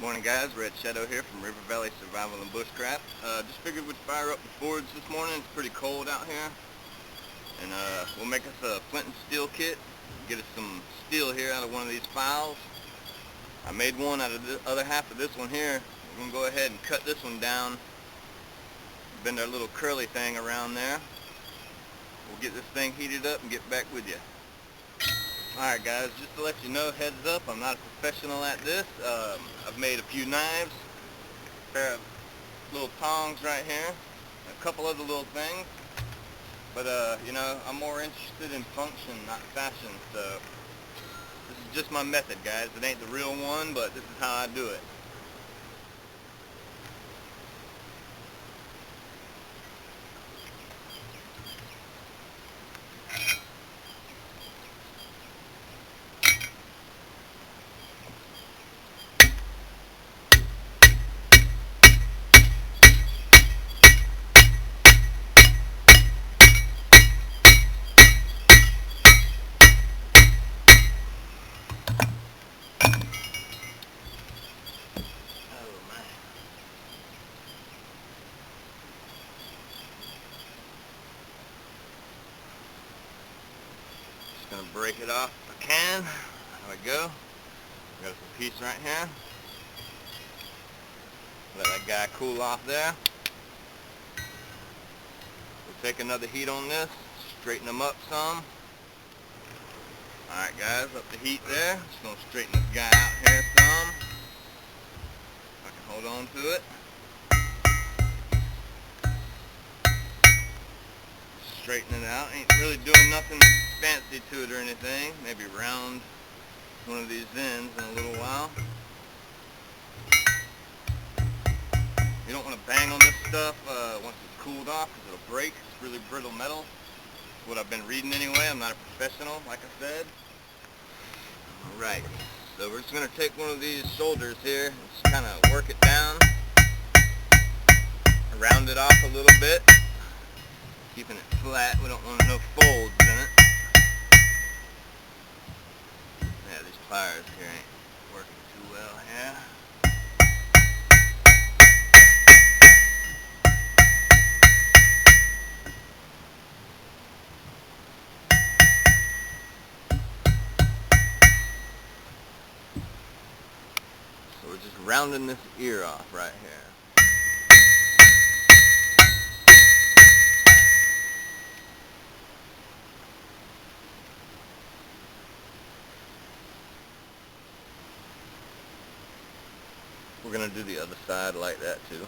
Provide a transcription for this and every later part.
Morning guys, Red Shadow here from River Valley Survival and Bushcraft. Just figured we'd fire up the forge this morning. It's pretty cold out here. And we'll make us a flint and steel kit. Get us some steel here out of one of these files. I made one out of the other half of this one here. We're going to go ahead and cut this one down. Bend our little curly thing around there. We'll get this thing heated up and get back with you. Alright guys, just to let you know, heads up, I'm not a professional at this. I've made a few knives, a pair of little tongs right here, a couple other little things. But you know, I'm more interested in function, not fashion, so this is just my method guys. It ain't the real one, but this is how I do it. Gonna break it off if I can. There we go. Got a piece right here. Let that guy cool off there. We'll take another heat on this, straighten them up some. Alright guys, up the heat there. Just gonna straighten this guy out here some. If I can hold on to it. Straighten it out. Ain't really doing nothing fancy to it or anything. Maybe round one of these ends in a little while. You don't want to bang on this stuff once it's cooled off because it'll break. It's really brittle metal. That's what I've been reading anyway. I'm not a professional, like I said. Alright, so we're just going to take one of these shoulders here and just kind of work it down. Round it off a little bit. Keeping it flat, we don't want no folds in it. Yeah, these pliers here ain't working too well here. So we're just rounding this ear off right here. We're going to do the other side like that too.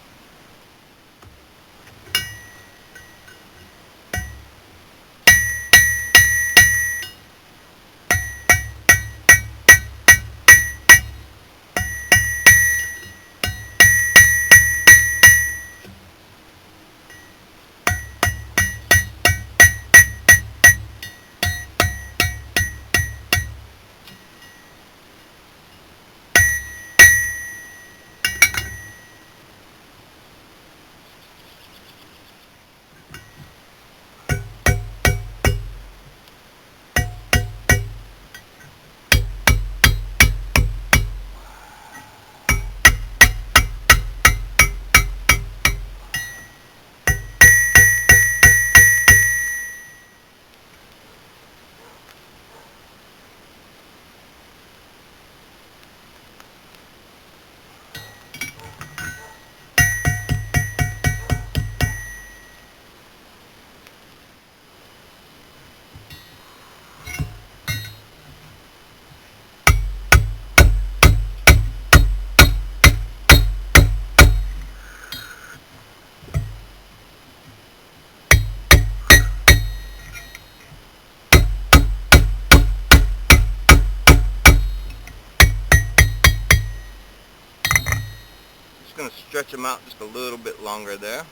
Going to stretch them out just a little bit longer there.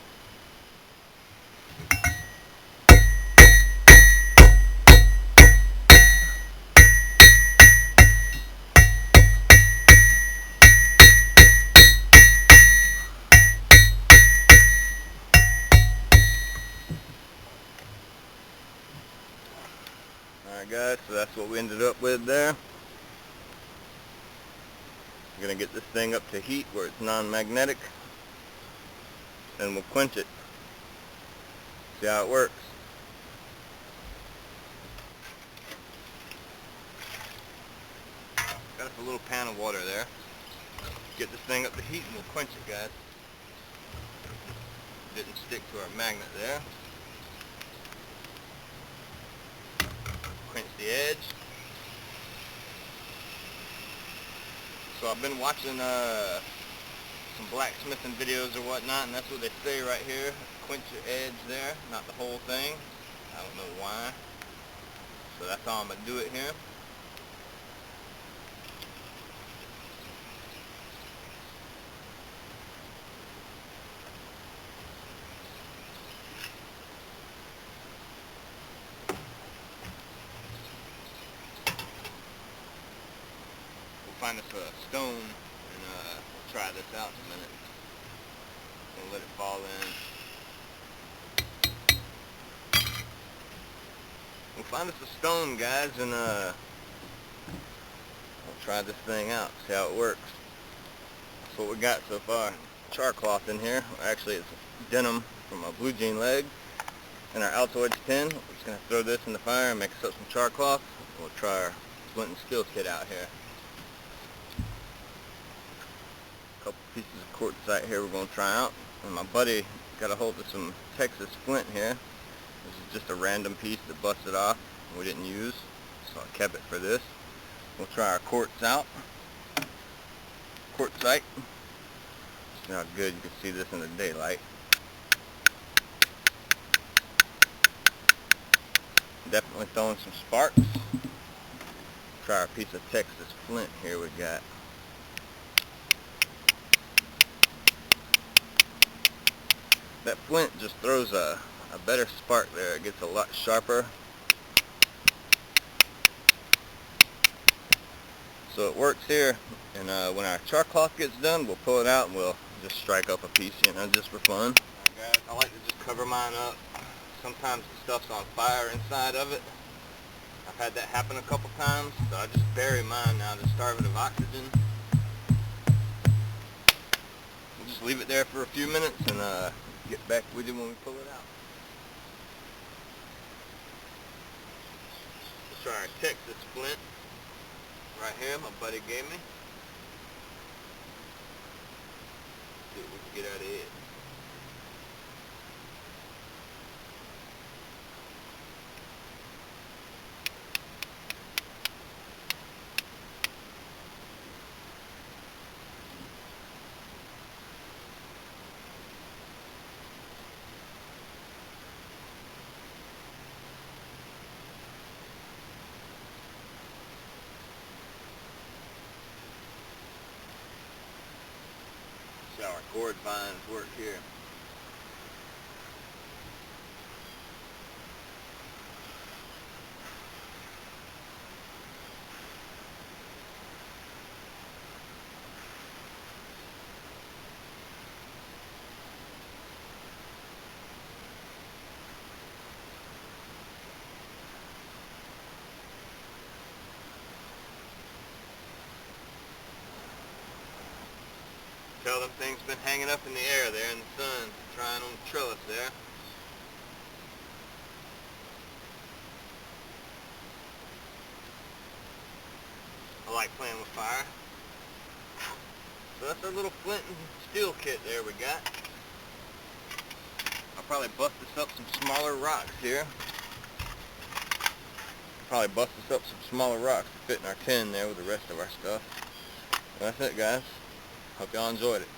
Alright guys, so that's what we ended up with there. We're going to get this thing up to heat where it's non-magnetic, and we'll quench it. See how it works. Got us a little pan of water there. Get this thing up to heat and we'll quench it, guys. Didn't stick to our magnet there. Quench the edge. So I've been watching some blacksmithing videos or whatnot, and that's what they say right here. Quench your edge there, not the whole thing. I don't know why. So that's how I'm going to do it here. Find us a stone and we'll try this out in a minute. We'll let it fall in. We'll find us a stone, guys, and we'll try this thing out, see how it works. That's what we got so far. Char cloth in here. Actually, it's denim from a blue jean leg and our Altoids tin. We're just going to throw this in the fire and mix up some char cloth. We'll try our Flint and steel kit out here. Couple pieces of quartzite here we're going to try out, and my buddy got a hold of some Texas flint here. This is just a random piece that busted off we didn't use, so I kept it for this. We'll try our quartz out. Quartzite. See how good you can see this in the daylight. Definitely throwing some sparks. Try our piece of Texas flint here we got. That flint just throws a better spark there. It gets a lot sharper. So it works here, and when our char cloth gets done, we'll pull it out and we'll just strike up a piece, you know, just for fun. Alright guys, I like to just cover mine up. Sometimes the stuff's on fire inside of it. I've had that happen a couple times, so I just bury mine now to starve it of oxygen. We'll just leave it there for a few minutes and get back with you when we pull it out. Let's try our Texas flint right here my buddy gave me. See what we can get out of it. See how our cord vines work here. Tell them things been hanging up in the air there in the sun, trying on the trellis there. I like playing with fire. So that's our little flint and steel kit there we got. I'll probably bust this up some smaller rocks here. Probably bust this up some smaller rocks to fit in our tin there with the rest of our stuff. That's it, guys. Hope y'all enjoyed it.